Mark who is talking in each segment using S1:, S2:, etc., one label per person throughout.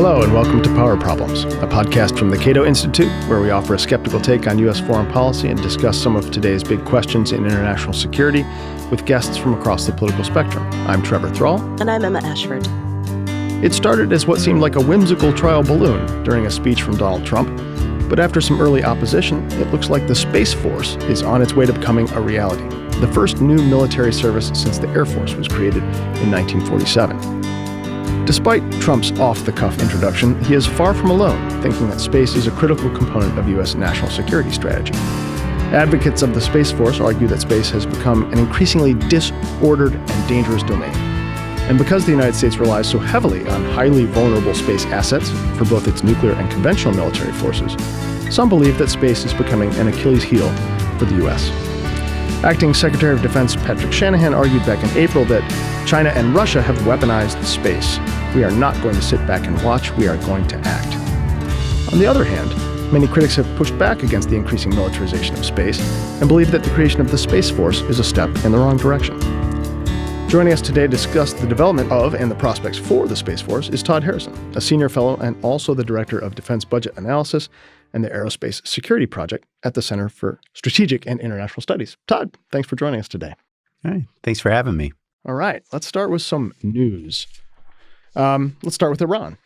S1: Hello and welcome to Power Problems, a podcast from the Cato Institute where we offer a skeptical take on U.S. foreign policy and discuss some of today's big questions in international security with guests from across the political spectrum. I'm Trevor Thrall.
S2: And I'm Emma Ashford.
S1: It started as what seemed like a whimsical trial balloon during a speech from Donald Trump, but after some early opposition, it looks like the Space Force is on its way to becoming a reality, the first new military service since the Air Force was created in 1947. Despite Trump's off-the-cuff introduction, he is far from alone, thinking that space is a critical component of U.S. national security strategy. Advocates of the Space Force argue that space has become an increasingly disordered and dangerous domain. And because the United States relies so heavily on highly vulnerable space assets for both its nuclear and conventional military forces, some believe that space is becoming an Achilles heel for the U.S. Acting Secretary of Defense Patrick Shanahan argued back in April that China and Russia have weaponized space. We are not going to sit back and watch, we are going to act. On the other hand, many critics have pushed back against the increasing militarization of space and believe that the creation of the Space Force is a step in the wrong direction. Joining us today to discuss the development of and the prospects for the Space Force is Todd Harrison, a senior fellow and also the director of Defense Budget Analysis and the Aerospace Security Project at the Center for Strategic and International Studies. Todd, thanks for joining us today.
S3: Hey, thanks for having me.
S1: All right, let's start with some news. Let's start with Iran.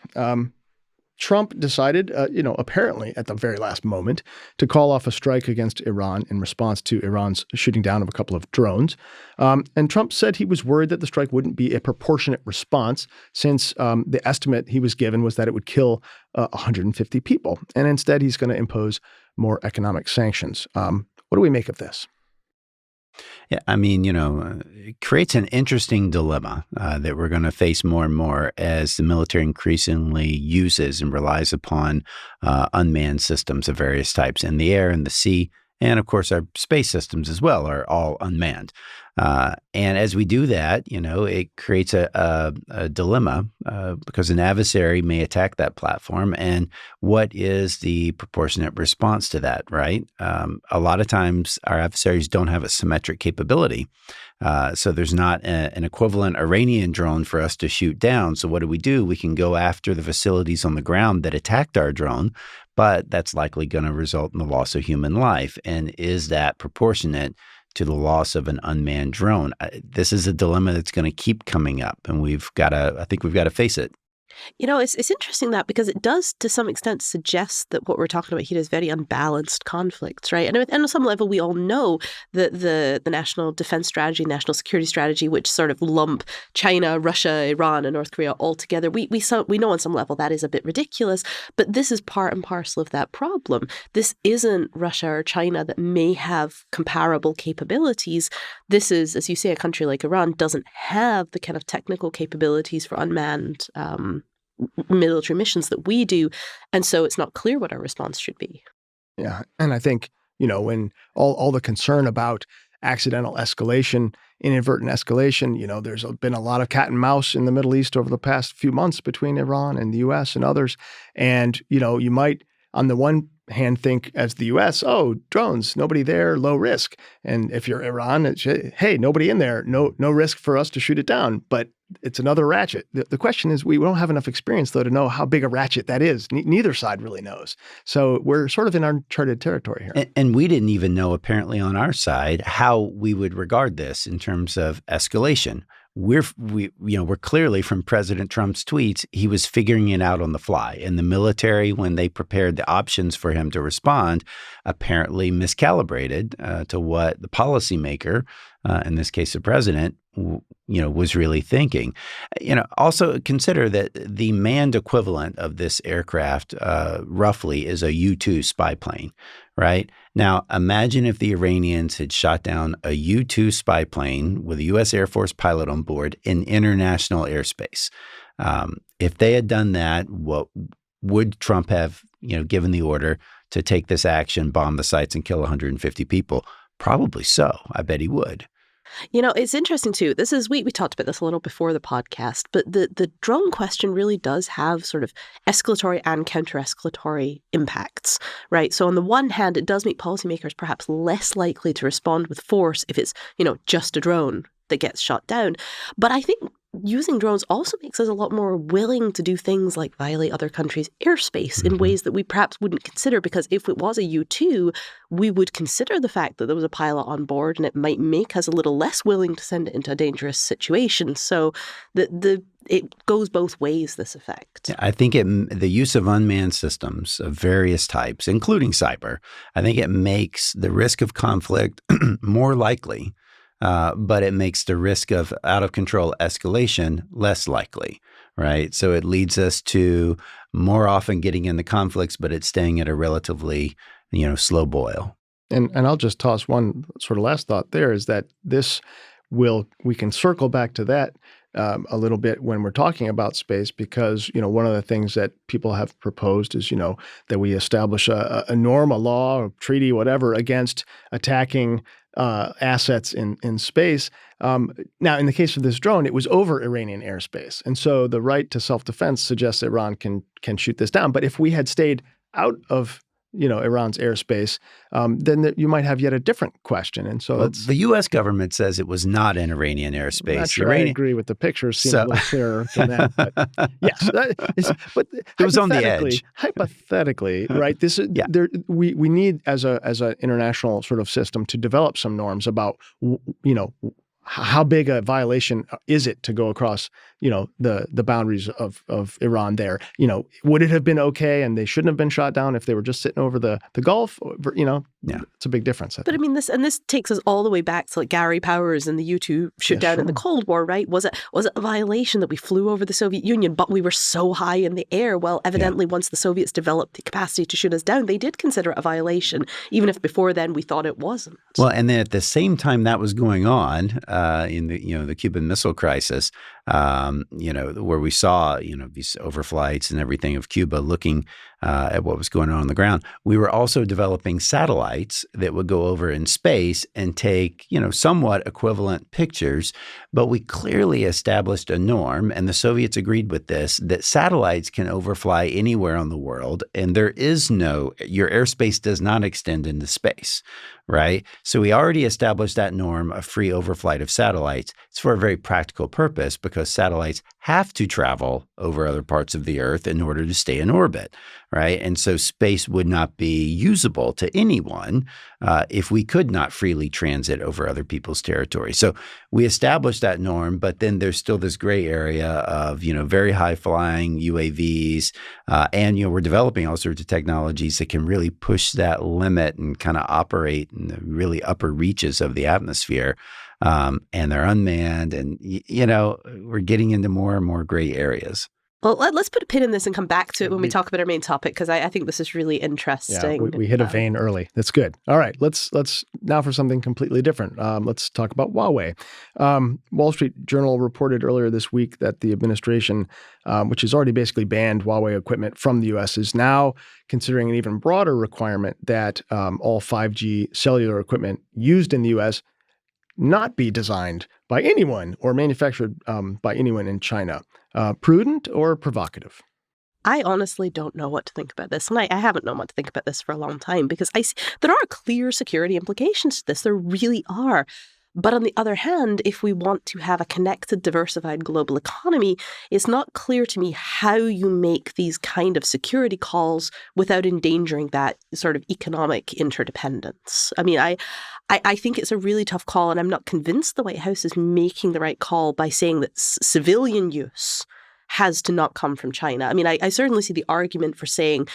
S1: Trump decided, apparently at the very last moment, to call off a strike against Iran in response to Iran's shooting down of a couple of drones. And Trump said he was worried that the strike wouldn't be a proportionate response since the estimate he was given was that it would kill 150 people. And instead, he's going to impose more economic sanctions. What do we make of this?
S3: Yeah, I mean, it creates an interesting dilemma that we're going to face more and more as the military increasingly uses and relies upon unmanned systems of various types in the air and the sea. And of course, our space systems as well are all unmanned. And as we do that, it creates a dilemma because an adversary may attack that platform. And what is the proportionate response to that, right? A lot of times our adversaries don't have a symmetric capability. So there's not an equivalent Iranian drone for us to shoot down. So what do? We can go after the facilities on the ground that attacked our drone, but that's likely going to result in the loss of human life. And is that proportionate to the loss of an unmanned drone? This is a dilemma that's going to keep coming up, and I think we've got to face it.
S2: It's interesting that because it does to some extent suggest that what we're talking about here is very unbalanced conflicts, right? And on some level, we all know that the national defense strategy, national security strategy, which sort of lump China, Russia, Iran, and North Korea all together, we know on some level that is a bit ridiculous, but this is part and parcel of that problem. This isn't Russia or China that may have comparable capabilities. This is, as you say, a country like Iran doesn't have the kind of technical capabilities for unmanned military missions that we do. And so it's not clear what our response should be.
S1: Yeah. And I think, when all the concern about accidental escalation, inadvertent escalation, there's been a lot of cat and mouse in the Middle East over the past few months between Iran and the U.S. and others. And, you might, on the one hand, think as the U.S., oh, drones, nobody there, low risk. And if you're Iran, it's, hey, nobody in there, no risk for us to shoot it down. But it's another ratchet. The question is, we don't have enough experience, though, to know how big a ratchet that is. Neither side really knows. So we're sort of in uncharted territory here.
S3: And we didn't even know, apparently, on our side, how we would regard this in terms of escalation. We're clearly from President Trump's tweets, he was figuring it out on the fly. And the military, when they prepared the options for him to respond, apparently miscalibrated to what the policymaker, in this case the president, was really thinking. Also consider that the manned equivalent of this aircraft roughly is a U-2 spy plane, right? Now, imagine if the Iranians had shot down a U-2 spy plane with a U.S. Air Force pilot on board in international airspace. If they had done that, what would Trump have, given the order to take this action, bomb the sites, and kill 150 people? Probably so. I bet he would.
S2: It's interesting, too. We talked about this a little before the podcast, but the drone question really does have sort of escalatory and counter-escalatory impacts, right? So on the one hand, it does make policymakers perhaps less likely to respond with force if it's, just a drone that gets shot down. But I think using drones also makes us a lot more willing to do things like violate other countries' airspace in ways that we perhaps wouldn't consider, because if it was a U-2, we would consider the fact that there was a pilot on board, and it might make us a little less willing to send it into a dangerous situation. So it goes both ways, this effect.
S3: Yeah, I think the use of unmanned systems of various types, including cyber, I think it makes the risk of conflict more likely. But it makes the risk of out-of-control escalation less likely, right? So it leads us to more often getting into conflicts, but it's staying at a relatively, slow boil.
S1: And I'll just toss one sort of last thought there, is that we can circle back to that a little bit when we're talking about space, because, one of the things that people have proposed is, that we establish a norm, a law, a treaty, whatever, against attacking assets in space. Now, in the case of this drone, it was over Iranian airspace. And so the right to self-defense suggests Iran can shoot this down. But if we had stayed out of Iran's airspace, then you might have yet a different question. And so
S3: the U.S. government says it was not in Iranian airspace.
S1: I'm not sure I agree with the pictures. Seem a little clearer than that. But yes, but
S3: it was on the edge.
S1: Hypothetically, right? This is we need as an international sort of system to develop some norms about how big a violation is it to go across, the boundaries of Iran there? Would it have been okay and they shouldn't have been shot down if they were just sitting over the Gulf? It's a big difference.
S2: But I mean, this takes us all the way back to like Gary Powers and the U-2 shoot down in the Cold War, right? Was it a violation that we flew over the Soviet Union, but we were so high in the air? Well, evidently, once the Soviets developed the capacity to shoot us down, they did consider it a violation, even if before then we thought it wasn't.
S3: Well, and then at the same time that was going on in the Cuban Missile Crisis, where we saw these overflights and everything of Cuba looking at what was going on the ground, we were also developing satellites that would go over in space and take, somewhat equivalent pictures. But we clearly established a norm, and the Soviets agreed with this, that satellites can overfly anywhere on the world, and your airspace does not extend into space, right? So we already established that norm of free overflight of satellites. It's for a very practical purpose, because satellites have to travel over other parts of the Earth in order to stay in orbit, right? And so space would not be usable to anyone if we could not freely transit over other people's territory. So we established that norm, but then there's still this gray area of, very high flying UAVs. And, we're developing all sorts of technologies that can really push that limit and kind of operate in the really upper reaches of the atmosphere. And they're unmanned, and, we're getting into more and more gray areas.
S2: Well, let's put a pin in this and come back to it when we talk about our main topic, because I think this is really interesting.
S1: Yeah, we hit a vein early. That's good. All right, let's now for something completely different. Let's talk about Huawei. Wall Street Journal reported earlier this week that the administration, which has already basically banned Huawei equipment from the U.S., is now considering an even broader requirement that all 5G cellular equipment used in the U.S. not be designed by anyone or manufactured by anyone in China. Prudent or provocative?
S2: I honestly don't know what to think about this. And I haven't known what to think about this for a long time, because there are clear security implications to this. There really are. But on the other hand, if we want to have a connected, diversified global economy, it's not clear to me how you make these kind of security calls without endangering that sort of economic interdependence. I mean, I think it's a really tough call, and I'm not convinced the White House is making the right call by saying that civilian use has to not come from China. I mean, I certainly see the argument for saying,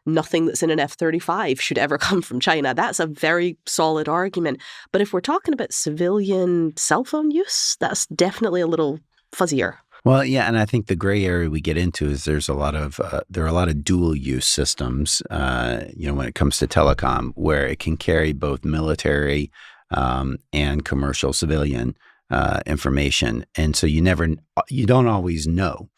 S2: nothing that's in an F-35 should ever come from China. That's a very solid argument. But if we're talking about civilian cell phone use, that's definitely a little fuzzier.
S3: Well, yeah, and I think the gray area we get into is there are a lot of dual use systems, when it comes to telecom, where it can carry both military and commercial civilian information, and so you don't always know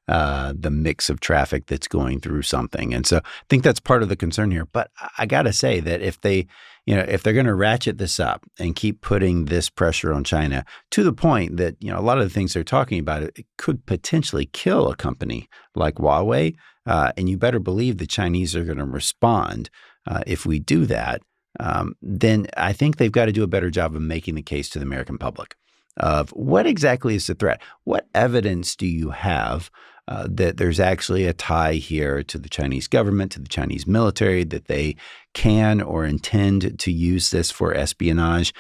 S3: the mix of traffic that's going through something, and so I think that's part of the concern here. But I got to say that if they're going to ratchet this up and keep putting this pressure on China to the point that a lot of the things they're talking about, it could potentially kill a company like Huawei, and you better believe the Chinese are going to respond if we do that. Then I think they've got to do a better job of making the case to the American public. of what exactly is the threat? What evidence do you have that there's actually a tie here to the Chinese government, to the Chinese military, that they can or intend to use this for espionage?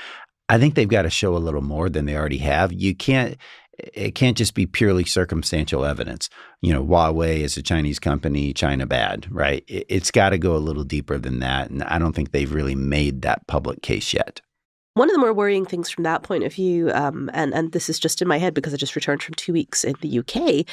S3: I think they've got to show a little more than they already have. It can't just be purely circumstantial evidence. Huawei is a Chinese company, China bad, right? It's got to go a little deeper than that. And I don't think they've really made that public case yet.
S2: One of the more worrying things from that point of view, and this is just in my head because I just returned from 2 weeks in the UK,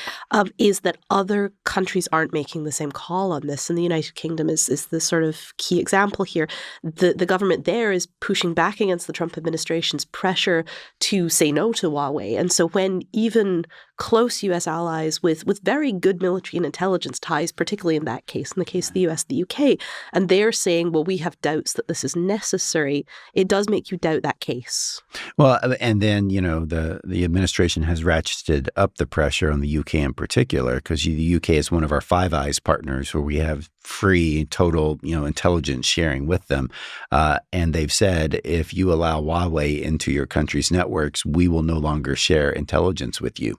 S2: is that other countries aren't making the same call on this. And the United Kingdom is the sort of key example here. The government there is pushing back against the Trump administration's pressure to say no to Huawei. And so when even close U.S. allies with very good military and intelligence ties, particularly in that case, in the case of the U.S., the UK, and they're saying, well, we have doubts that this is necessary, it does make you doubt that case.
S3: Well, and then, the administration has ratcheted up the pressure on the UK in particular, because the UK is one of our Five Eyes partners where we have free total, intelligence sharing with them. And they've said, if you allow Huawei into your country's networks, we will no longer share intelligence with you,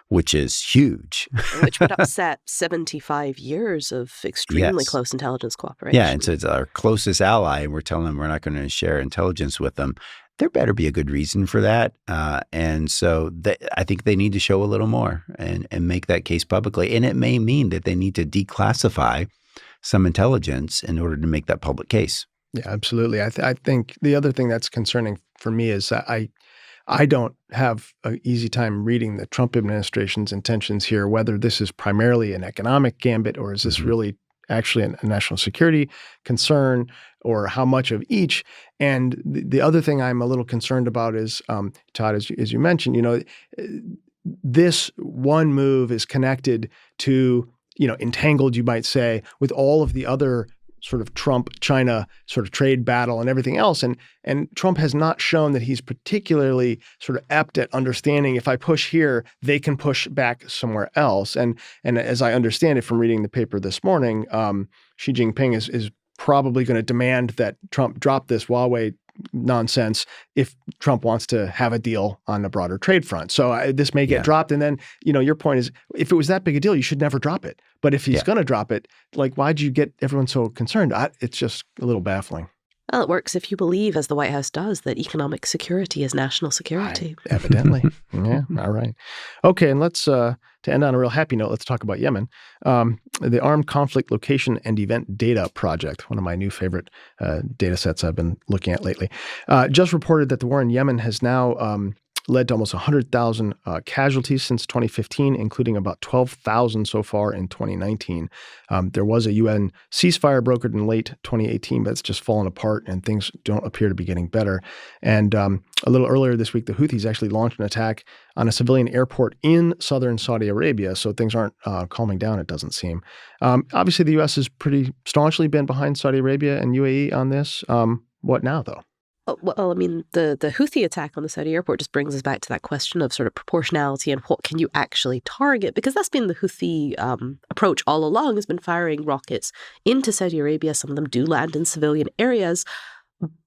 S3: which is huge.
S2: Which would upset 75 years of extremely close intelligence cooperation.
S3: Yeah, and so it's our closest ally, and we're telling them we're not going to share intelligence with them. There better be a good reason for that. And so I think they need to show a little more and make that case publicly. And it may mean that they need to declassify some intelligence in order to make that public case.
S1: Yeah, absolutely. I think the other thing that's concerning for me is that I don't have an easy time reading the Trump administration's intentions here, whether this is primarily an economic gambit or is this really actually a national security concern, or how much of each. And the other thing I'm a little concerned about is, Todd, as you mentioned, this one move is connected to, entangled, you might say, with all of the other sort of Trump-China sort of trade battle and everything else. And Trump has not shown that he's particularly sort of apt at understanding if I push here, they can push back somewhere else. And as I understand it from reading the paper this morning, Xi Jinping is probably going to demand that Trump drop this Huawei nonsense if Trump wants to have a deal on a broader trade front. So this may get dropped. And then, your point is, if it was that big a deal, you should never drop it. But if he's going to drop it, why'd you get everyone so concerned? It's just a little baffling.
S2: Well, it works if you believe, as the White House does, that economic security is national security.
S1: Evidently. Yeah. All right. Okay. And let's, to end on a real happy note, let's talk about Yemen. The Armed Conflict Location and Event Data Project, one of my new favorite data sets I've been looking at lately, just reported that the war in Yemen has now led to almost 100,000 casualties since 2015, including about 12,000 so far in 2019. There was a UN ceasefire brokered in late 2018, but it's just fallen apart and things don't appear to be getting better. And a little earlier this week, the Houthis actually launched an attack on a civilian airport in southern Saudi Arabia. So things aren't calming down, it doesn't seem. Obviously, the U.S. has pretty staunchly been behind Saudi Arabia and UAE on this. What now, though?
S2: Well, I mean, the Houthi attack on the Saudi airport just brings us back to that question of sort of proportionality and what can you actually target? Because that's been the Houthi approach all along, has been firing rockets into Saudi Arabia. Some of them do land in civilian areas.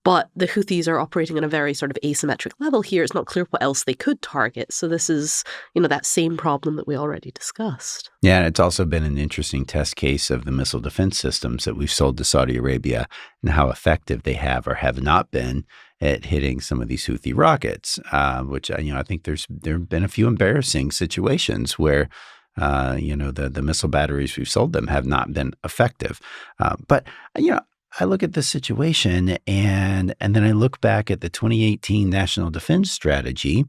S2: But the Houthis are operating on a very sort of asymmetric level here. It's not clear what else they could target. So this is, that same problem that we already discussed.
S3: Yeah, and it's also been an interesting test case of the missile defense systems that we've sold to Saudi Arabia and how effective they have or have not been at hitting some of these Houthi rockets, which, I think there have been a few embarrassing situations where the missile batteries we've sold them have not been effective. But I look at this situation and then I look back at the 2018 National Defense Strategy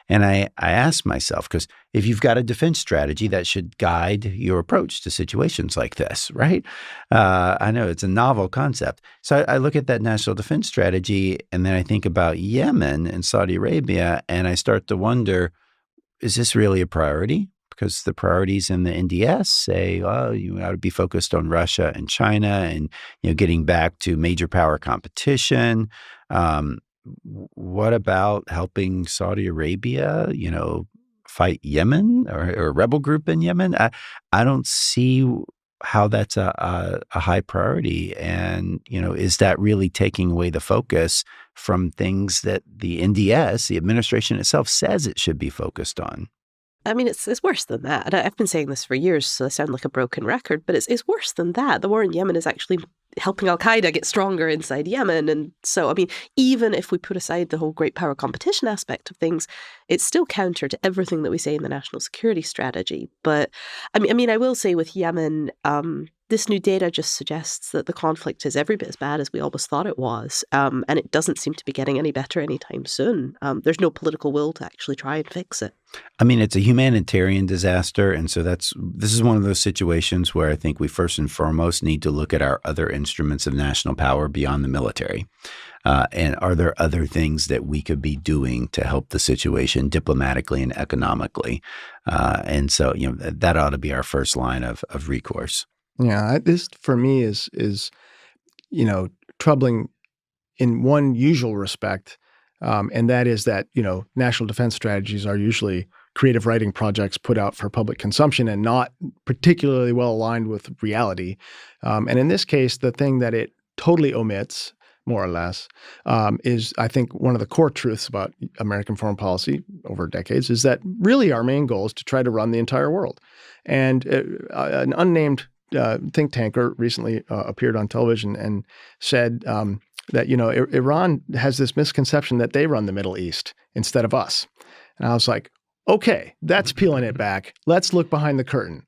S3: and I ask myself, because if you've got a defense strategy, that should guide your approach to situations like this, right? I know it's a novel concept. So I look at that National Defense Strategy and then I think about Yemen and Saudi Arabia and I start to wonder, is this really a priority? Because the priorities in the NDS say, well, you ought to be focused on Russia and China and, getting back to major power competition. What about helping Saudi Arabia, fight Yemen or a rebel group in Yemen? I don't see how that's a high priority. And, is that really taking away the focus from things that the NDS, the administration itself, says it should be focused on?
S2: I mean, it's worse than that. And I've been saying this for years, so I sound like a broken record, but it's worse than that. The war in Yemen is actually helping al-Qaeda get stronger inside Yemen. And so, I mean, even if we put aside the whole great power competition aspect of things, it's still counter to everything that we say in the national security strategy. But I will say with Yemen, this new data just suggests that the conflict is every bit as bad as we always thought it was. And it doesn't seem to be getting any better anytime soon. There's no political will to actually try and fix it.
S3: I mean, it's a humanitarian disaster. And so this is one of those situations where I think we first and foremost need to look at our other instruments of national power beyond the military. And are there other things that we could be doing to help the situation diplomatically and economically? And so, that ought to be our first line of recourse.
S1: Yeah, this for me is troubling in one usual respect, and that is that national defense strategies are usually creative writing projects put out for public consumption and not particularly well aligned with reality. And in this case, the thing that it totally omits, more or less, is I think one of the core truths about American foreign policy over decades is that really our main goal is to try to run the entire world. And an unnamed think tanker recently appeared on television and said that, Iran has this misconception that they run the Middle East instead of us. And I was like, okay, that's peeling it back. Let's look behind the curtain.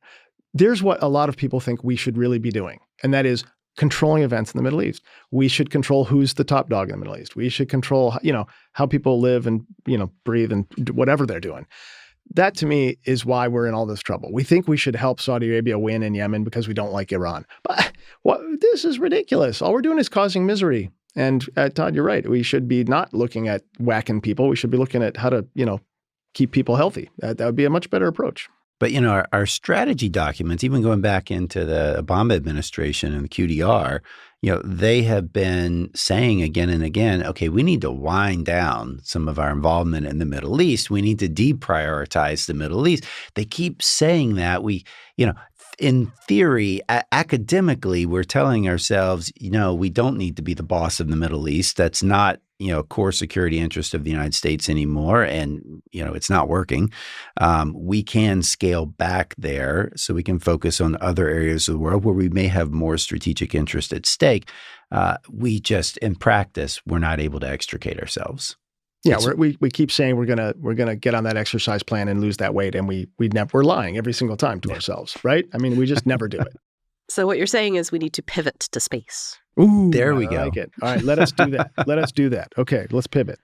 S1: There's what a lot of people think we should really be doing, and that is controlling events in the Middle East. We should control who's the top dog in the Middle East. We should control, how people live and, breathe and whatever they're doing. That, to me, is why we're in all this trouble. We think we should help Saudi Arabia win in Yemen because we don't like Iran. But this is ridiculous. All we're doing is causing misery. And Todd, you're right. We should be not looking at whacking people. We should be looking at how to, keep people healthy. That would be a much better approach.
S3: But, our strategy documents, even going back into the Obama administration and the QDR, they have been saying again and again, okay, we need to wind down some of our involvement in the Middle East. We need to deprioritize the Middle East. They keep saying that. In theory, academically, we're telling ourselves, we don't need to be the boss of the Middle East. That's not, a core security interest of the United States anymore. And, it's not working. We can scale back there so we can focus on other areas of the world where we may have more strategic interest at stake. We just, in practice, we're not able to extricate ourselves.
S1: Yeah, we keep saying we're gonna get on that exercise plan and lose that weight, and we're lying every single time to ourselves, right? I mean, we just never do it.
S2: So what you're saying is we need to pivot to space.
S1: Ooh,
S3: there we
S1: I
S3: go.
S1: Like it. All right, let us do that. Let us do that. Okay, let's pivot.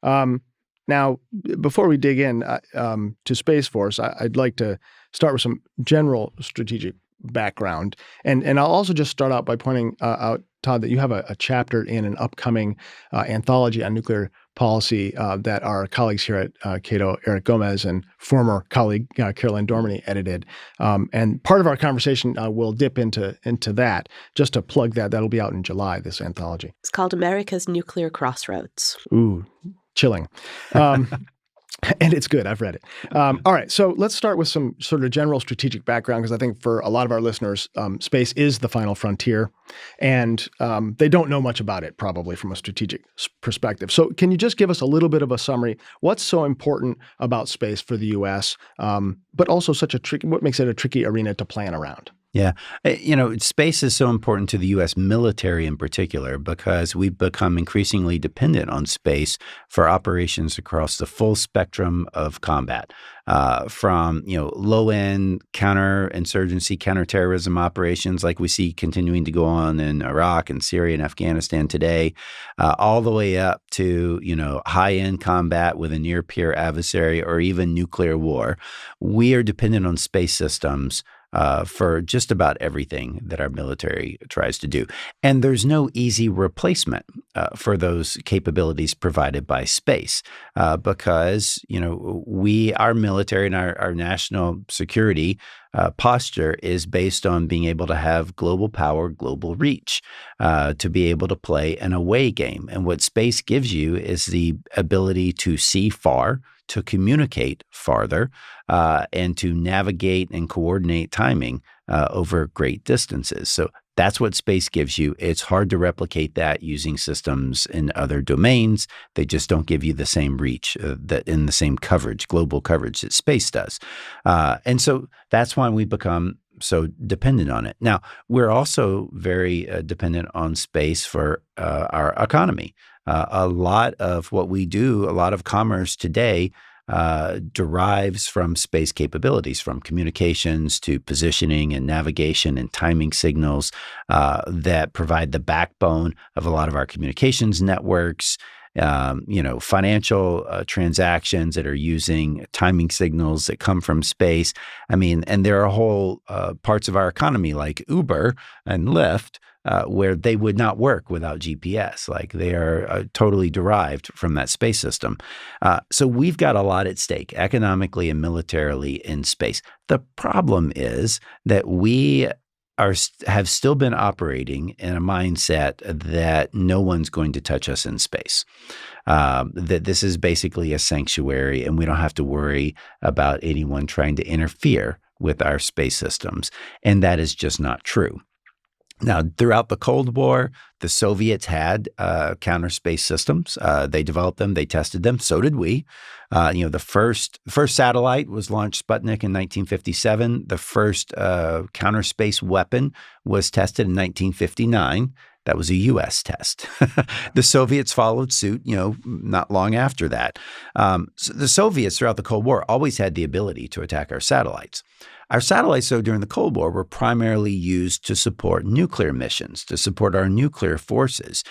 S1: Now, before we dig in to Space Force, I'd like to start with some general strategic background, and I'll also just start out by pointing out, Todd, that you have a chapter in an upcoming anthology on nuclear policy that our colleagues here at Cato, Eric Gomez, and former colleague Caroline Dormany edited. And part of our conversation will dip into that. Just to plug that, that'll be out in July, this anthology.
S2: It's called America's Nuclear Crossroads.
S1: Ooh, chilling. And it's good. I've read it. All right. So let's start with some sort of general strategic background, because I think for a lot of our listeners, space is the final frontier, and they don't know much about it probably from a strategic perspective. So can you just give us a little bit of a summary? What's so important about space for the U.S., but also what makes it a tricky arena to plan around?
S3: Yeah. Space is so important to the U.S. military in particular because we've become increasingly dependent on space for operations across the full spectrum of combat, from, low-end counterinsurgency, counterterrorism operations like we see continuing to go on in Iraq and Syria and Afghanistan today, all the way up to, high-end combat with a near-peer adversary or even nuclear war. We are dependent on space systems for just about everything that our military tries to do. And there's no easy replacement for those capabilities provided by space because, our military and our national security posture is based on being able to have global power, global reach, to be able to play an away game. And what space gives you is the ability to see far, to communicate farther, and to navigate and coordinate timing over great distances. So that's what space gives you. It's hard to replicate that using systems in other domains. They just don't give you the same reach, that in the same coverage, global coverage that space does. And so that's why we become so dependent on it. Now, we're also very dependent on space for our economy. A lot of what we do, a lot of commerce today derives from space capabilities, from communications to positioning and navigation and timing signals that provide the backbone of a lot of our communications networks. Financial transactions that are using timing signals that come from space. I mean, and there are whole parts of our economy like Uber and Lyft where they would not work without GPS. Like they are totally derived from that space system. So we've got a lot at stake economically and militarily in space. The problem is that we have still been operating in a mindset that no one's going to touch us in space, that this is basically a sanctuary and we don't have to worry about anyone trying to interfere with our space systems. And that is just not true. Now, throughout the Cold War, the Soviets had counter space systems. They developed them. They tested them. So did we. The first satellite was launched, Sputnik, in 1957. The first counter space weapon was tested in 1959. That was a U.S. test. The Soviets followed suit, not long after that. So the Soviets throughout the Cold War always had the ability to attack our satellites. Our satellites, though, during the Cold War were primarily used to support nuclear missions, to support our nuclear forces.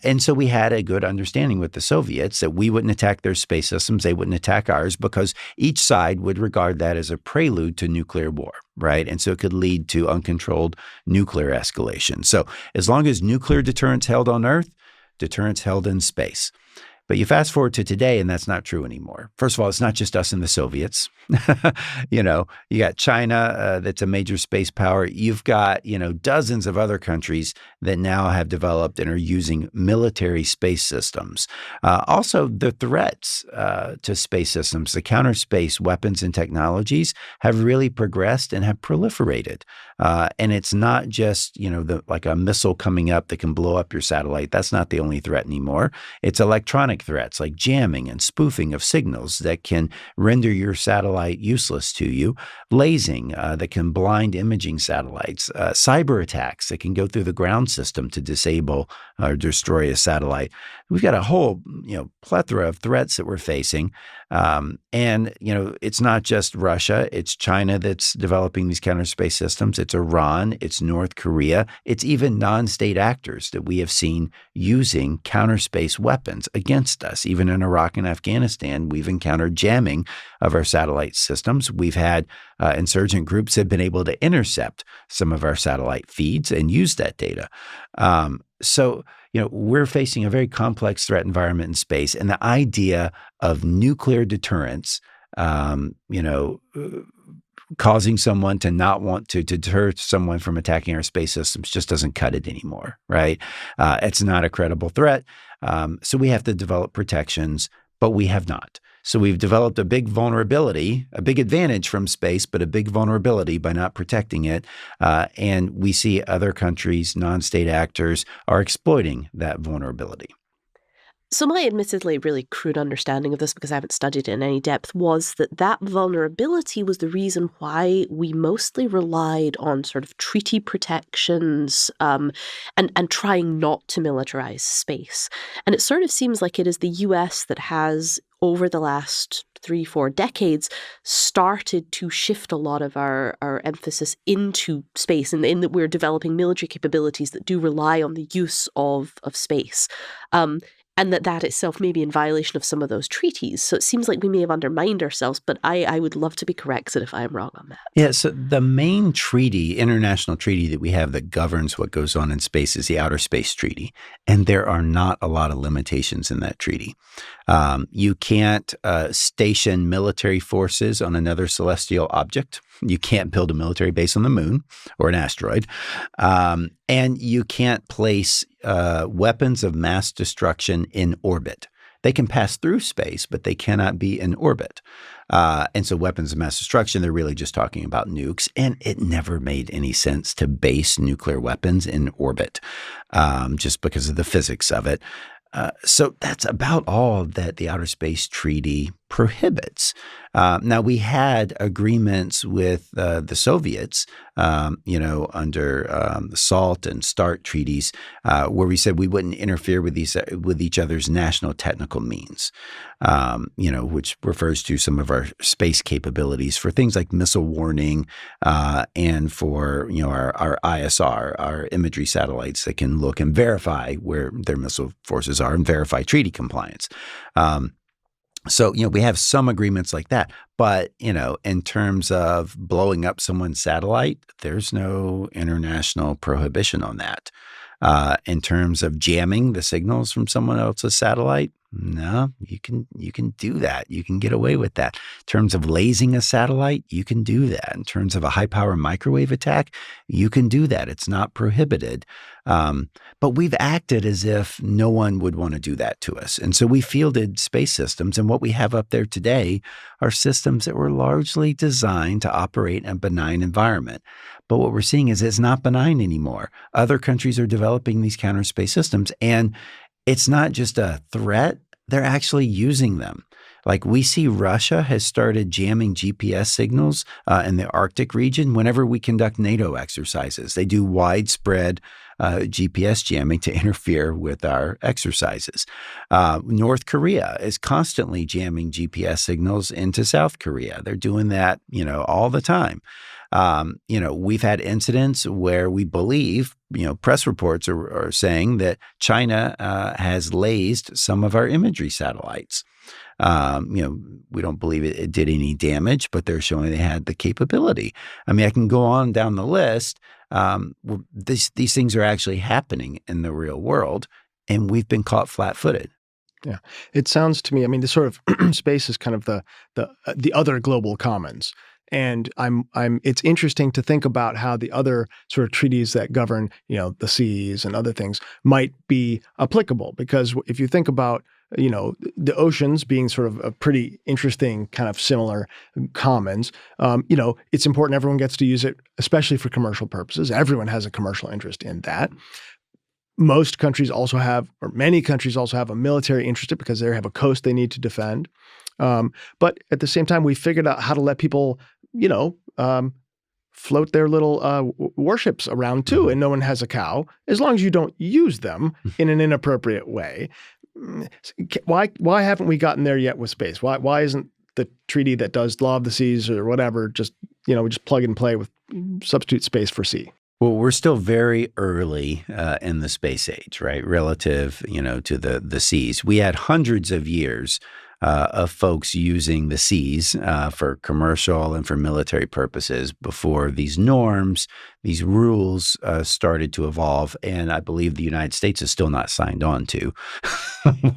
S3: And so we had a good understanding with the Soviets that we wouldn't attack their space systems, they wouldn't attack ours, because each side would regard that as a prelude to nuclear war, right? And so it could lead to uncontrolled nuclear escalation. So as long as nuclear deterrence held on Earth, deterrence held in space. But you fast forward to today, and that's not true anymore. First of all, it's not just us and the Soviets. You got China, that's a major space power. You've got, dozens of other countries that now have developed and are using military space systems. Also, the threats to space systems, the counter space weapons and technologies have really progressed and have proliferated. And it's not just, like a missile coming up that can blow up your satellite. That's not the only threat anymore. It's electronic threats like jamming and spoofing of signals that can render your satellite useless to you, lasing that can blind imaging satellites, cyber attacks that can go through the ground system to disable or destroy a satellite. We've got a whole plethora of threats that we're facing. And it's not just Russia, it's China that's developing these counter space systems. It's Iran, it's North Korea, it's even non-state actors that we have seen using counter space weapons against us. Even in Iraq and Afghanistan, we've encountered jamming of our satellite systems. We've had insurgent groups have been able to intercept some of our satellite feeds and use that data. So we're facing a very complex threat environment in space, and the idea of nuclear deterrence, causing someone to not want to deter someone from attacking our space systems just doesn't cut it anymore, right? It's not a credible threat. So we have to develop protections, but we have not. So we've developed a big vulnerability, a big advantage from space, but a big vulnerability by not protecting it. And we see other countries, non-state actors, are exploiting that vulnerability.
S2: So my admittedly really crude understanding of this, because I haven't studied it in any depth, was that vulnerability was the reason why we mostly relied on sort of treaty protections and trying not to militarize space. And it sort of seems like it is the US that has, over the last 3-4 decades, started to shift a lot of our emphasis into space, and in that we're developing military capabilities that do rely on the use of space. And that itself may be in violation of some of those treaties. So it seems like we may have undermined ourselves, but I would love to be corrected if I am wrong on that.
S3: Yeah, so the main treaty, international treaty that we have that governs what goes on in space is the Outer Space Treaty. And there are not a lot of limitations in that treaty. You can't station military forces on another celestial object. You can't build a military base on the moon or an asteroid. And you can't place weapons of mass destruction in orbit. They can pass through space, but they cannot be in orbit. And so weapons of mass destruction, they're really just talking about nukes. And it never made any sense to base nuclear weapons in orbit just because of the physics of it. So that's about all that the Outer Space Treaty prohibits. Now, we had agreements with the Soviets, under the SALT and START treaties, where we said we wouldn't interfere with each other's national technical means, which refers to some of our space capabilities for things like missile warning and for our ISR, our imagery satellites that can look and verify where their missile forces are and verify treaty compliance. So, we have some agreements like that. But, in terms of blowing up someone's satellite, there's no international prohibition on that. In terms of jamming the signals from someone else's satellite, no, you can do that. You can get away with that. In terms of lasing a satellite, you can do that. In terms of a high-power microwave attack, you can do that. It's not prohibited. But we've acted as if no one would want to do that to us. And so we fielded space systems, and what we have up there today are systems that were largely designed to operate in a benign environment. But what we're seeing is it's not benign anymore. Other countries are developing these counter space systems, and it's not just a threat, they're actually using them. Like we see Russia has started jamming GPS signals in the Arctic region whenever we conduct NATO exercises. They do widespread GPS jamming to interfere with our exercises. North Korea is constantly jamming GPS signals into South Korea. They're doing that, all the time. We've had incidents where we believe, press reports are saying that China has lased some of our imagery satellites. We don't believe it did any damage, but they're showing they had the capability. I mean, I can go on down the list. These things are actually happening in the real world, and we've been caught flat-footed.
S1: Yeah, it sounds to me. I mean, this sort of space is kind of the other global commons. And it's interesting to think about how the other sort of treaties that govern, the seas and other things might be applicable. Because if you think about, the oceans being sort of a pretty interesting kind of similar commons, it's important everyone gets to use it, especially for commercial purposes. Everyone has a commercial interest in that. Most countries also have, or many countries also have a military interest in it because they have a coast they need to defend. But at the same time, we figured out how to let people float their little warships around too, and no one has a cow, as long as you don't use them in an inappropriate way. Why haven't we gotten there yet with space? Why isn't the treaty that does law of the seas or whatever just plug and play with substitute space for sea?
S3: Well, we're still very early in the space age, right? Relative, to the seas. We had hundreds of years of folks using the seas for commercial and for military purposes before these norms, these rules started to evolve. And I believe the United States is still not signed on to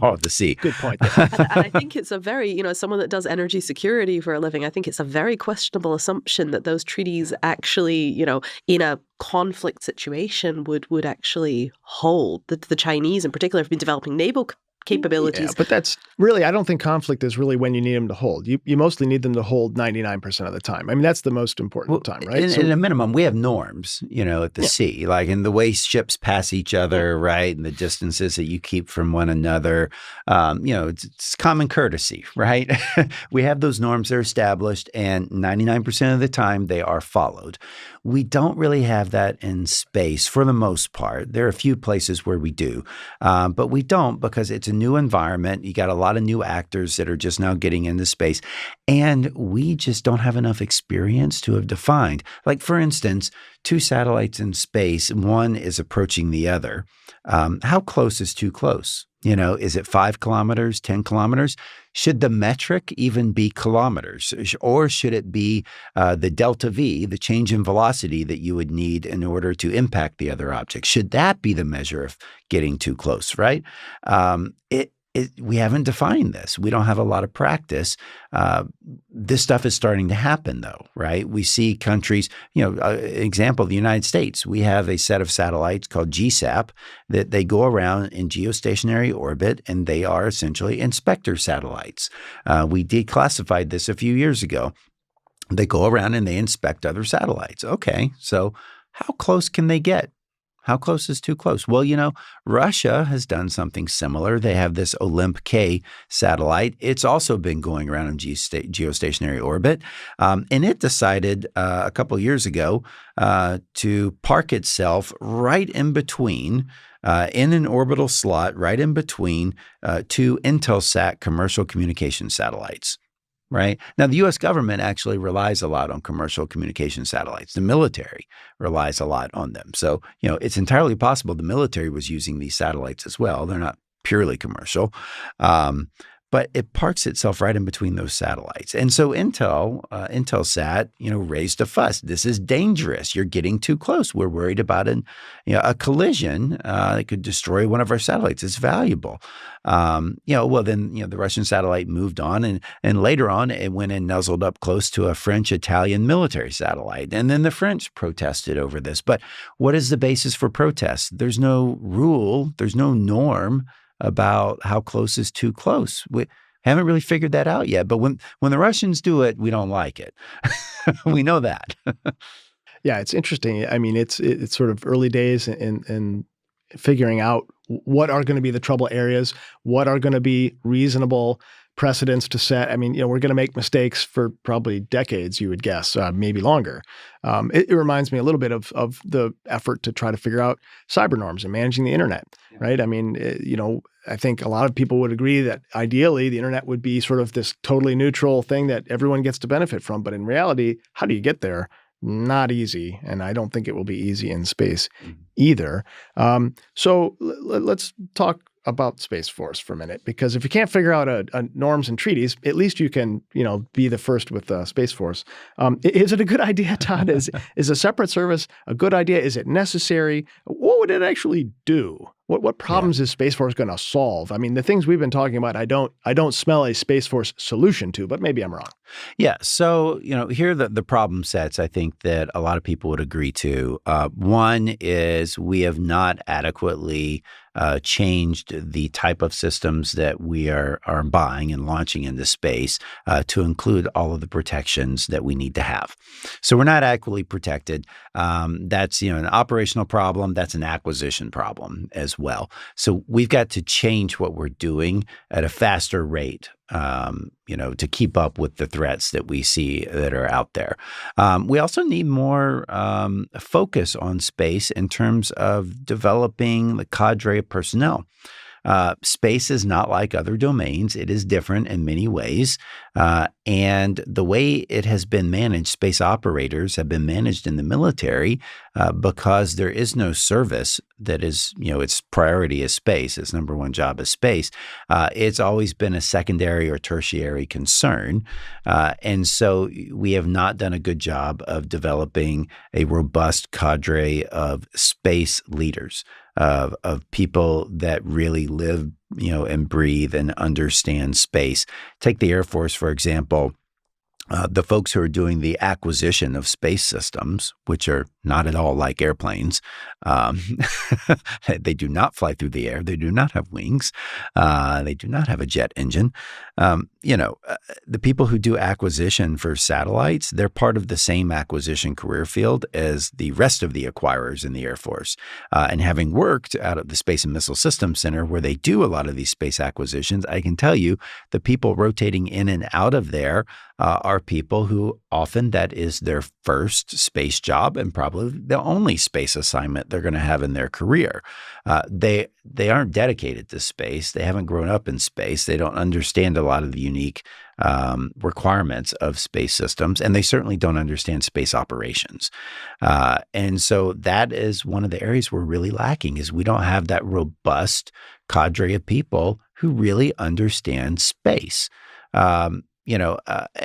S3: Law of the Sea.
S1: Good point.
S2: and I think it's a very, as someone that does energy security for a living, I think it's a very questionable assumption that those treaties actually, in a conflict situation would actually hold. The Chinese in particular have been developing naval capabilities.
S1: Yeah, but that's really, I don't think conflict is really when you need them to hold. You mostly need them to hold 99% of the time. I mean, that's the most important time, right?
S3: In a minimum, we have norms, at the sea, like in the way ships pass each other, right? And the distances that you keep from one another. It's common courtesy, right? We have those norms, they're established, and 99% of the time they are followed. We don't really have that in space for the most part. There are a few places where we do, but we don't because it's a new environment. You got a lot of new actors that are just now getting into space, and we just don't have enough experience to have defined. Like, for instance, two satellites in space, one is approaching the other. How close is too close? Is it 5 kilometers, 10 kilometers? Should the metric even be kilometers? Or should it be the delta V, the change in velocity that you would need in order to impact the other object? Should that be the measure of getting too close, right? we haven't defined this. We don't have a lot of practice. This stuff is starting to happen, though, right? We see countries, example, the United States. We have a set of satellites called GSAP that they go around in geostationary orbit, and they are essentially inspector satellites. We declassified this a few years ago. They go around and they inspect other satellites. Okay, so how close can they get? How close is too close? Well, Russia has done something similar. They have this Olymp-K satellite. It's also been going around in geostationary orbit. And it decided a couple of years ago to park itself right in between, in an orbital slot, right in between two Intelsat commercial communication satellites. Right. Now, the U.S. government actually relies a lot on commercial communication satellites. The military relies a lot on them. So, it's entirely possible the military was using these satellites as well. They're not purely commercial. But it parks itself right in between those satellites. And so Intelsat, raised a fuss. This is dangerous. You're getting too close. We're worried about a collision that could destroy one of our satellites. It's valuable. Then the Russian satellite moved on, and later on it went and nuzzled up close to a French-Italian military satellite. And then the French protested over this. But what is the basis for protest? There's no rule. There's no norm about how close is too close. We haven't really figured that out yet. But when the Russians do it, we don't like it. We know that.
S1: Yeah, it's interesting. I mean, it's sort of early days in figuring out what are going to be the trouble areas, what are going to be reasonable precedents to set. I mean, we're going to make mistakes for probably decades, you would guess, maybe longer. It reminds me a little bit of the effort to try to figure out cyber norms and managing the internet, right? I mean, I think a lot of people would agree that ideally the internet would be sort of this totally neutral thing that everyone gets to benefit from. But in reality, how do you get there? Not easy. And I don't think it will be easy in space either. So let's talk about Space Force for a minute, because if you can't figure out a norms and treaties, at least you can, be the first with Space Force. Is it a good idea, Todd? Is a separate service a good idea? Is it necessary? What would it actually do? What problems is Space Force going to solve? I mean, the things we've been talking about, I don't smell a Space Force solution to, but maybe I'm wrong.
S3: Yeah. So, here are the problem sets I think that a lot of people would agree to. One is we have not adequately changed the type of systems that we are buying and launching into space to include all of the protections that we need to have. So we're not adequately protected. That's an operational problem. That's an acquisition problem as well. So we've got to change what we're doing at a faster rate. To keep up with the threats that we see that are out there. We also need more focus on space in terms of developing the cadre of personnel. Space is not like other domains. It is different in many ways. And the way it has been managed, space operators have been managed in the military because there is no service that is, its priority is space. Its number one job is space. It's always been a secondary or tertiary concern. And so we have not done a good job of developing a robust cadre of space leaders. Of people that really live, and breathe and understand space. Take the Air Force, for example. The folks who are doing the acquisition of space systems, which are not at all like airplanes, they do not fly through the air. They do not have wings. They do not have a jet engine. The people who do acquisition for satellites, they're part of the same acquisition career field as the rest of the acquirers in the Air Force. And having worked out of the Space and Missile Systems Center, where they do a lot of these space acquisitions, I can tell you the people rotating in and out of there are people who often that is their first space job and probably the only space assignment they're going to have in their career. They aren't dedicated to space. They haven't grown up in space. They don't understand a lot of the unique requirements of space systems, and they certainly don't understand space operations. And so that is one of the areas we're really lacking is we don't have that robust cadre of people who really understand space.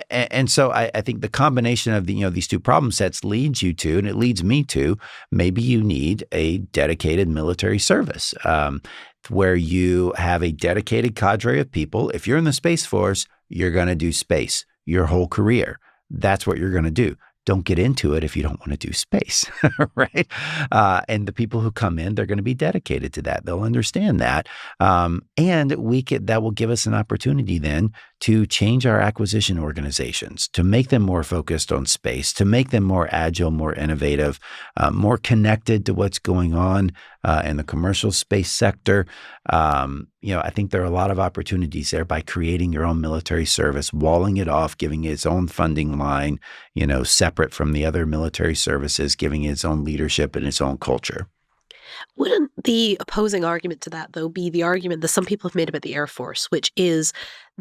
S3: And so I think the combination of these two problem sets leads you to, and it leads me to, maybe you need a dedicated military service where you have a dedicated cadre of people. If you're in the Space Force, you're going to do space your whole career. That's what you're going to do. Don't get into it if you don't want to do space, right? And the people who come in, they're going to be dedicated to that. They'll understand that. And that will give us an opportunity then to change our acquisition organizations, to make them more focused on space, to make them more agile, more innovative, more connected to what's going on in the commercial space sector. I think there are a lot of opportunities there by creating your own military service, walling it off, giving it its own funding line, separate from the other military services, giving it its own leadership and its own culture.
S2: Wouldn't the opposing argument to that, though, be the argument that some people have made about the Air Force, which is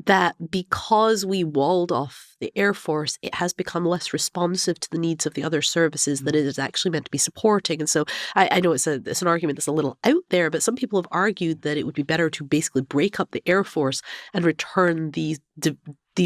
S2: that because we walled off the Air Force, it has become less responsive to the needs of the other services that it is actually meant to be supporting? And so I know it's an argument that's a little out there, but some people have argued that it would be better to basically break up the Air Force and return the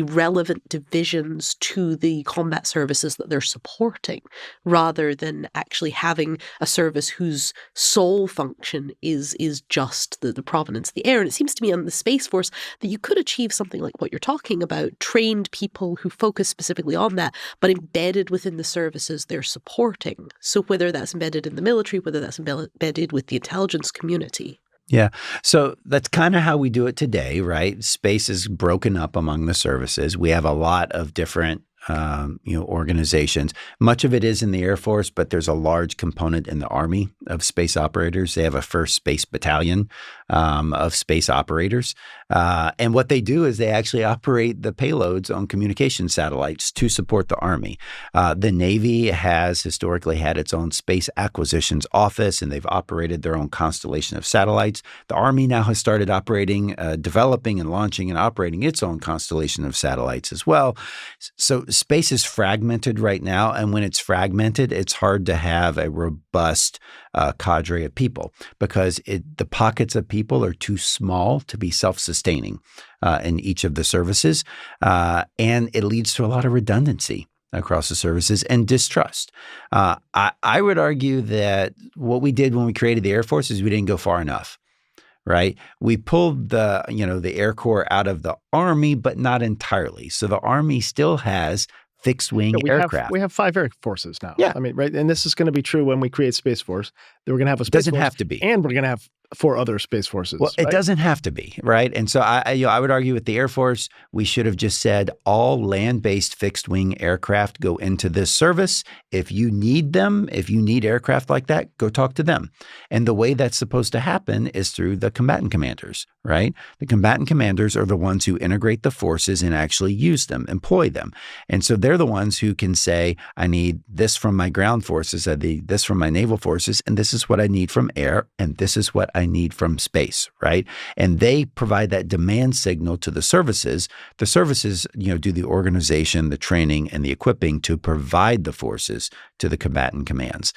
S2: relevant divisions to the combat services that they're supporting, rather than actually having a service whose sole function is just the provenance of the air. And it seems to me on the Space Force that you could achieve something like what you're talking about, trained people who focus specifically on that, but embedded within the services they're supporting. So whether that's embedded in the military, whether that's embedded with the intelligence community.
S3: Yeah. So that's kind of how we do it today, right? Space is broken up among the services. We have a lot of different organizations. Much of it is in the Air Force, but there's a large component in the Army of space operators. They have a 1st Space Battalion of space operators. And what they do is they actually operate the payloads on communication satellites to support the Army. The Navy has historically had its own space acquisitions office, and they've operated their own constellation of satellites. The Army now has started operating, developing and launching and operating its own constellation of satellites as well. So space is fragmented right now, and when it's fragmented, it's hard to have a robust cadre of people because the pockets of people are too small to be self-sustaining in each of the services, and it leads to a lot of redundancy across the services and distrust. I would argue that what we did when we created the Air Force is we didn't go far enough. Right? We pulled the Air Corps out of the Army, but not entirely. So the Army still has fixed-wing aircraft.
S1: We have 5 Air Forces now.
S3: Yeah.
S1: I mean, right? And this is going to be true when we create Space Force. That we're going to have a Space Force.
S3: Doesn't have to be.
S1: And we're going to have 4 other Space Forces.
S3: Well, it doesn't have to be, right? And so I would argue with the Air Force, we should have just said all land-based fixed-wing aircraft go into this service. If you need them, if you need aircraft like that, go talk to them. And the way that's supposed to happen is through the combatant commanders, right? The combatant commanders are the ones who integrate the forces and actually use them, employ them. And so they're the ones who can say, I need this from my ground forces, I need this from my naval forces, and this is what I need from air, and this is what I need from space, right? And they provide that demand signal to the services. The services, do the organization, the training, and the equipping to provide the forces to the combatant commands.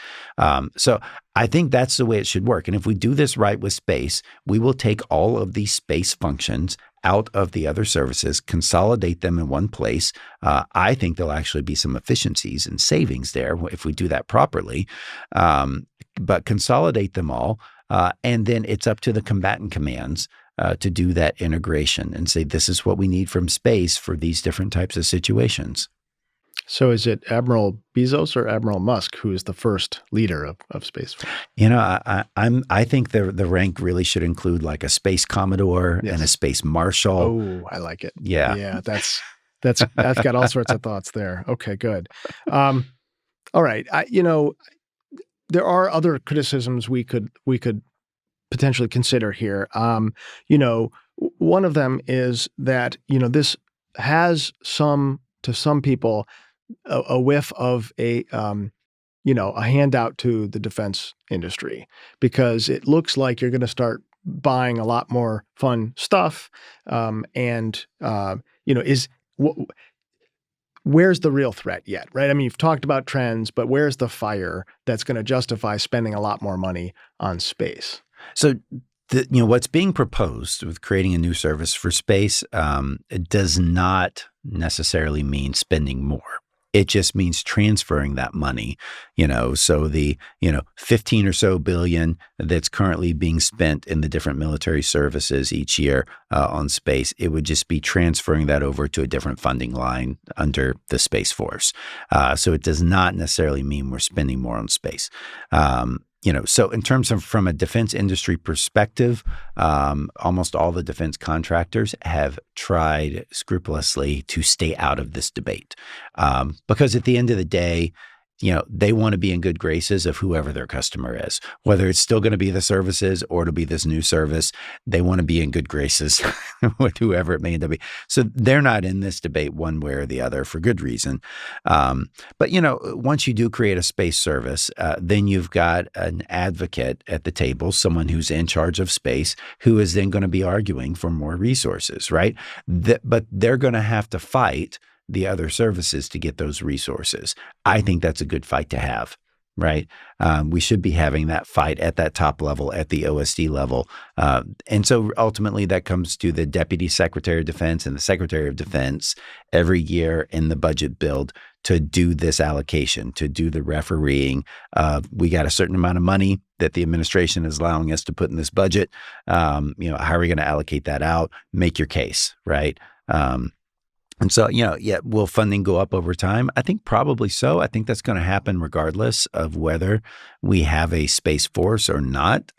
S3: So I think that's the way it should work. And if we do this right with space, we will take all of these space functions out of the other services, consolidate them in one place. I think there'll actually be some efficiencies and savings there if we do that properly. But consolidate them all. And then it's up to the combatant commands to do that integration and say, this is what we need from space for these different types of situations.
S1: So is it Admiral Bezos or Admiral Musk who is the first leader of Space Force?
S3: I think the rank really should include like a space commodore and a space marshal.
S1: Oh, I like it.
S3: Yeah.
S1: I've got all sorts of thoughts there. Okay, good. All right. There are other criticisms we could potentially consider here. One of them is that, this has to some people a whiff of a handout to the defense industry, because it looks like you're going to start buying a lot more fun stuff. Where's the real threat yet, right? I mean, you've talked about trends, but where's the fire that's going to justify spending a lot more money on space?
S3: So, what's being proposed with creating a new service for space, it does not necessarily mean spending more. It just means transferring that money, so the, 15 or so billion that's currently being spent in the different military services each year on space, it would just be transferring that over to a different funding line under the Space Force. So it does not necessarily mean we're spending more on space. So in terms of from a defense industry perspective, almost all the defense contractors have tried scrupulously to stay out of this debate because at the end of the day, they want to be in good graces of whoever their customer is, whether it's still going to be the services or to be this new service. They want to be in good graces with whoever it may end up being. So they're not in this debate one way or the other for good reason. But once you do create a space service, then you've got an advocate at the table, someone who's in charge of space, who is then going to be arguing for more resources, right? But they're going to have to fight the other services to get those resources. I think that's a good fight to have, right? We should be having that fight at that top level, at the OSD level. And so ultimately that comes to the Deputy Secretary of Defense and the Secretary of Defense every year in the budget build to do this allocation, to do the refereeing. We got a certain amount of money that the administration is allowing us to put in this budget. How are we going to allocate that out? Make your case, right? And so, will funding go up over time? I think probably so. I think that's going to happen regardless of whether we have a space force or not,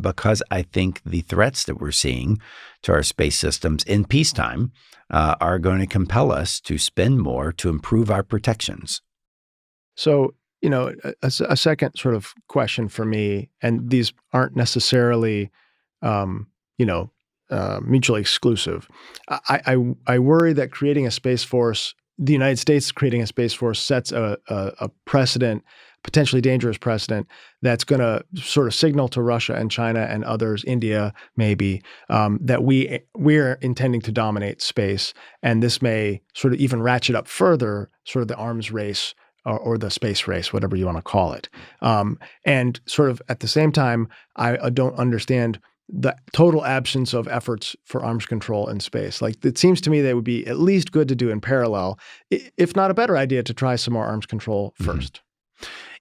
S3: because I think the threats that we're seeing to our space systems in peacetime are going to compel us to spend more to improve our protections.
S1: So, a second sort of question for me, and these aren't necessarily, mutually exclusive. I worry that creating a space force, the United States creating a space force, sets a precedent, potentially dangerous precedent, that's going to sort of signal to Russia and China and others, India maybe, that we're intending to dominate space, and this may sort of even ratchet up further, sort of the arms race or the space race, whatever you want to call it. And sort of at the same time, I don't understand the total absence of efforts for arms control in space. Like, it seems to me they would be at least good to do in parallel, if not a better idea to try some more arms control first.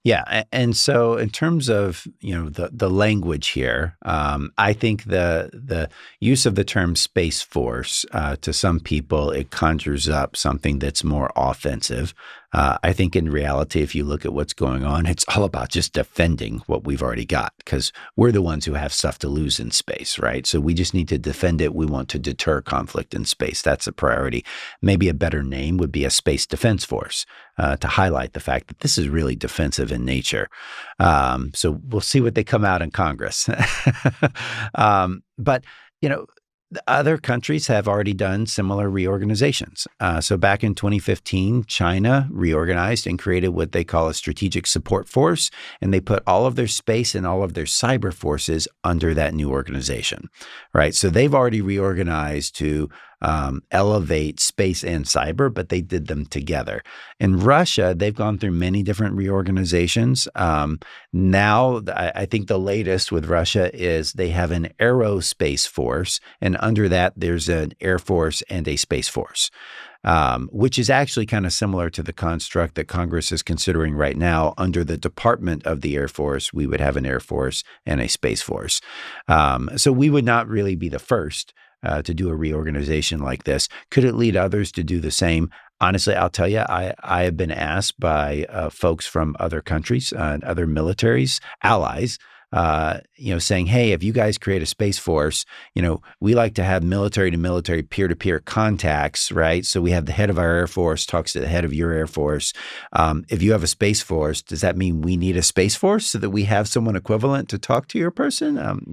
S3: Yeah. And so in terms of, the language here, I think the use of the term Space Force, to some people, it conjures up something that's more offensive. I think in reality, if you look at what's going on, it's all about just defending what we've already got, because we're the ones who have stuff to lose in space, right? So we just need to defend it. We want to deter conflict in space. That's a priority. Maybe a better name would be a Space Defense Force, to highlight the fact that this is really defensive in nature. So we'll see what they come out in Congress. But, other countries have already done similar reorganizations. So back in 2015, China reorganized and created what they call a strategic support force, and they put all of their space and all of their cyber forces under that new organization, right? So they've already reorganized to elevate space and cyber, but they did them together. In Russia, they've gone through many different reorganizations. Now, I think the latest with Russia is they have an aerospace force, and under that, there's an air force and a space force, which is actually kind of similar to the construct that Congress is considering right now. Under the Department of the Air Force, we would have an air force and a space force. So we would not really be the first to do a reorganization like this. Could it lead others to do the same? Honestly, I'll tell you, I have been asked by folks from other countries and other militaries, allies, saying, hey, if you guys create a space force, we like to have military to military, peer-to-peer contacts, right? So we have the head of our Air Force talks to the head of your Air Force. If you have a space force, does that mean we need a space force so that we have someone equivalent to talk to your person?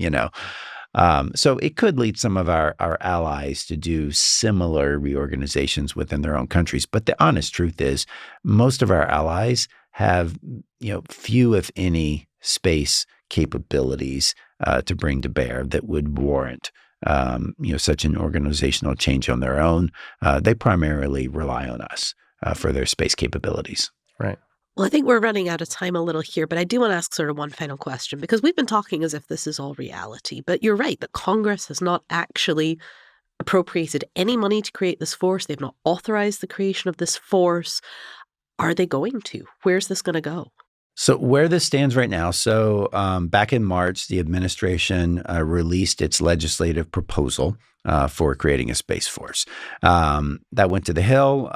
S3: So it could lead some of our allies to do similar reorganizations within their own countries. But the honest truth is, most of our allies have, few, if any, space capabilities to bring to bear that would warrant, such an organizational change on their own. They primarily rely on us for their space capabilities.
S1: Right.
S2: Well, I think we're running out of time a little here, but I do want to ask sort of one final question, because we've been talking as if this is all reality. But you're right that Congress has not actually appropriated any money to create this force. They've not authorized the creation of this force. Are they going to? Where's this going to go?
S3: So where this stands right now, back in March, the administration released its legislative proposal for creating a space force. That went to the Hill.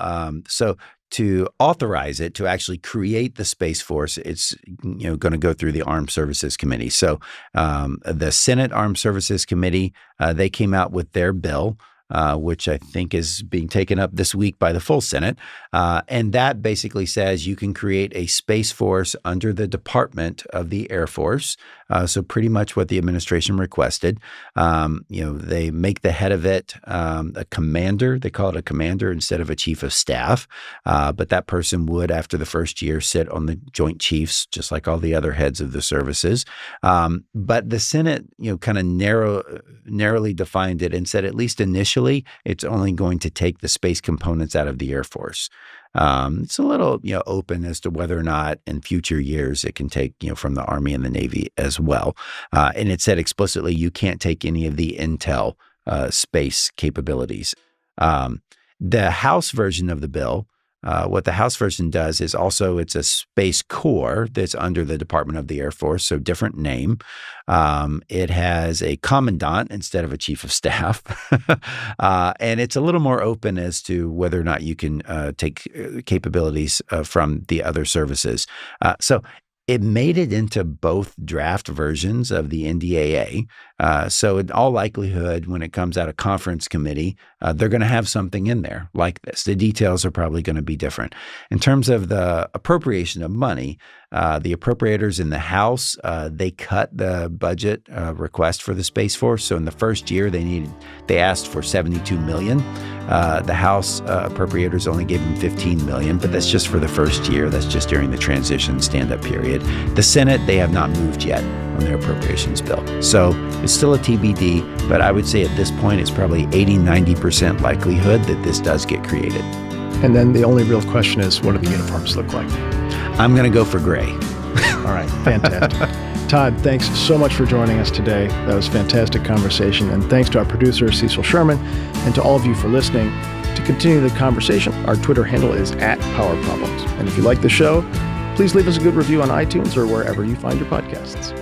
S3: So to authorize it, to actually create the Space Force, it's going to go through the Armed Services Committee. So the Senate Armed Services Committee, they came out with their bill, which I think is being taken up this week by the full Senate. And that basically says you can create a Space Force under the Department of the Air Force. So pretty much what the administration requested. They make the head of it a commander. They call it a commander instead of a chief of staff. But that person would, after the first year, sit on the Joint Chiefs, just like all the other heads of the services. But the Senate, kind of narrowly defined it and said, at least initially, it's only going to take the space components out of the Air Force. It's a little, open as to whether or not in future years it can take, from the Army and the Navy as well. And it said explicitly, you can't take any of the intel space capabilities. The House version of the bill, what the House version does is also it's a Space Corps that's under the Department of the Air Force, so different name. It has a commandant instead of a chief of staff. And it's a little more open as to whether or not you can take capabilities from the other services. So it made it into both draft versions of the NDAA. So in all likelihood, when it comes out of conference committee, they're going to have something in there like this. The details are probably going to be different. In terms of the appropriation of money, the appropriators in the House, they cut the budget request for the Space Force. So in the first year, they asked for $72 million. The House appropriators only gave them $15 million, but that's just for the first year. That's just during the transition stand-up period. The Senate, they have not moved yet on their appropriations bill. So it's still a TBD, but I would say at this point, it's probably 80-90% likelihood that this does get created.
S1: And then the only real question is, what do the uniforms look like?
S3: I'm going to go for gray.
S1: All right, fantastic. Todd, thanks so much for joining us today. That was a fantastic conversation. And thanks to our producer, Cecil Sherman, and to all of you for listening. To continue the conversation, our Twitter handle is @PowerProblems. And if you like the show, please leave us a good review on iTunes or wherever you find your podcasts.